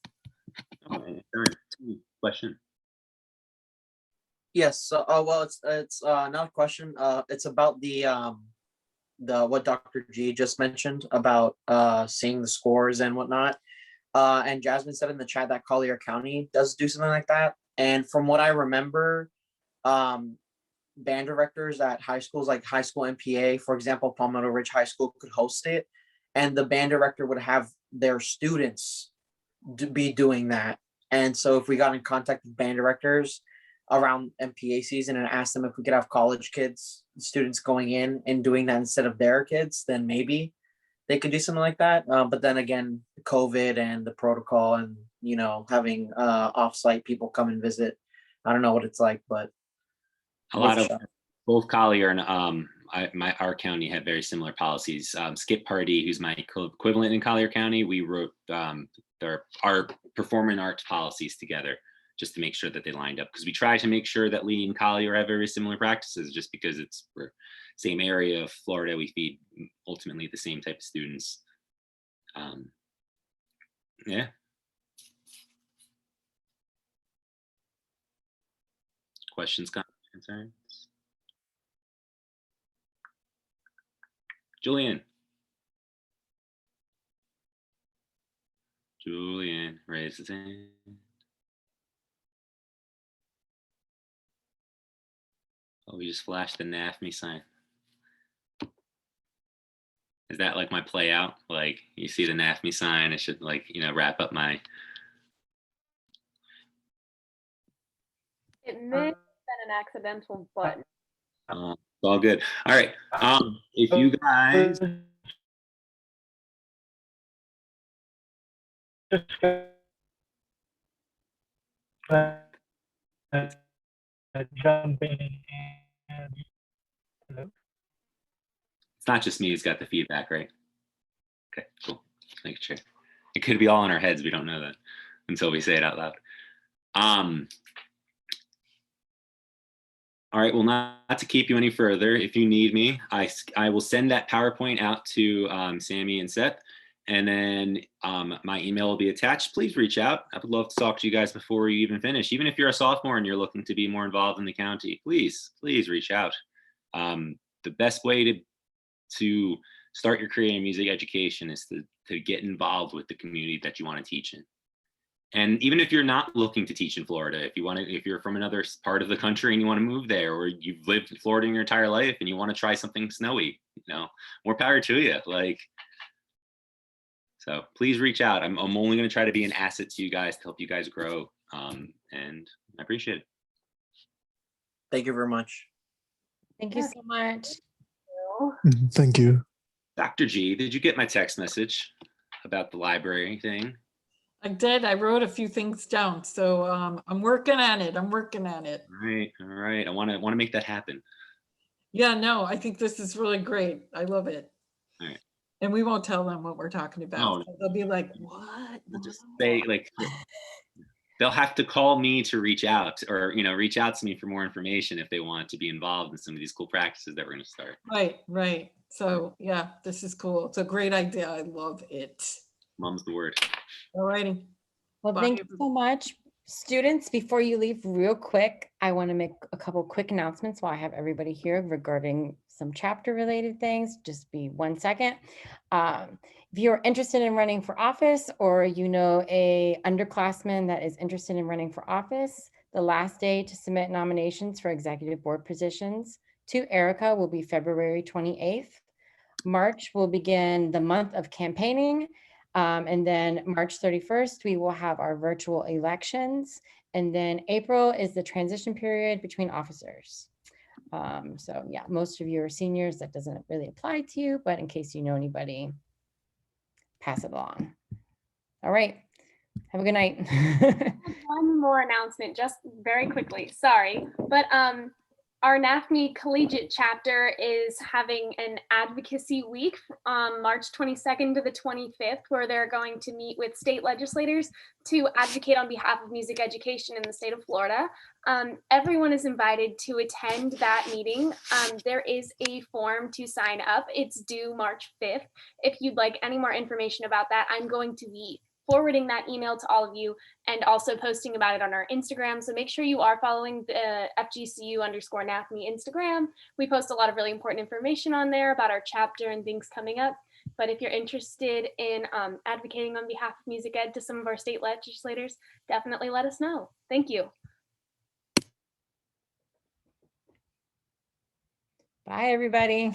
Question. Yes. So, well, it's not a question. It's about the what Dr. G just mentioned about seeing the scores and whatnot. And Jasmine said in the chat that Collier County does do something like that. And from what I remember, band directors at high schools like high school MPA, for example, Palmetto Ridge High School could host it, and the band director would have their students be doing that. And so if we got in contact with band directors around MPA season and asked them if we could have college kids, students going in and doing that instead of their kids, then maybe they could do something like that. But then again, COVID and the protocol and, you know, having off-site people come and visit, I don't know what it's like, but a lot of both Collier and our county have very similar policies. Skip Party, who's my equivalent in Collier County, we wrote our performing arts policies together just to make sure that they lined up, because we try to make sure that Lee and Collier have very similar practices, just because we're same area of Florida. We feed ultimately the same type of students. Yeah. Questions, concerns? Julian, raise his hand. Oh, we just flashed the NAfME sign. Is that like my play out? Like you see the NAfME sign, I should like, you know, wrap up my. It may have been an accidental button. It's all good. All right. If you guys. Jumping and hello? It's not just me who's got the feedback, right? Okay, cool. Just making sure. It could be all in our heads. We don't know that until we say it out loud. All right, well, not to keep you any further, if you need me, I will send that PowerPoint out to Sammy and Seth, and then my email will be attached. Please reach out. I would love to talk to you guys before you even finish. Even if you're a sophomore and you're looking to be more involved in the county, please reach out. The best way to start your career in music education is to get involved with the community that you want to teach in. And even if you're not looking to teach in Florida, if you're from another part of the country and you want to move there, or you've lived in Florida your entire life and you want to try something snowy, more power to you. So please reach out. I'm only going to try to be an asset to you guys to help you guys grow. And I appreciate it. Thank you very much. Thank you so much. Thank you. Dr. G, did you get my text message about the library thing? I did. I wrote a few things down, so I'm working on it. All right. I want to make that happen. Yeah, no, I think this is really great. I love it. All right. And we won't tell them what we're talking about. No. So they'll be like, what? They'll just say they'll have to call me to reach out, or reach out to me for more information if they want to be involved in some of these cool practices that we're going to start. Right. So yeah, this is cool. It's a great idea. I love it. Mom's the word. All righty. Well, thank you so much. Students, before you leave real quick, I want to make a couple quick announcements while I have everybody here regarding some chapter related things. Just be 1 second. If you're interested in running for office, or a underclassman that is interested in running for office, the last day to submit nominations for executive board positions to Erica will be February 28th. March will begin the month of campaigning. And then March 31st, we will have our virtual elections. And then April is the transition period between officers. So yeah, most of you are seniors. That doesn't really apply to you, but in case you know anybody, pass it along. All right. Have a good night. One more announcement, just very quickly. Sorry, but our NAfME Collegiate chapter is having an advocacy week on March 22nd to the 25th, where they're going to meet with state legislators to advocate on behalf of music education in the state of Florida. Everyone is invited to attend that meeting. There is a form to sign up. It's due March 5th. If you'd like any more information about that, I'm going to be forwarding that email to all of you and also posting about it on our Instagram. So make sure you are following the FGCU _NAfME Instagram. We post a lot of really important information on there about our chapter and things coming up. But if you're interested in advocating on behalf of music ed to some of our state legislators, definitely let us know. Thank you. Bye, everybody.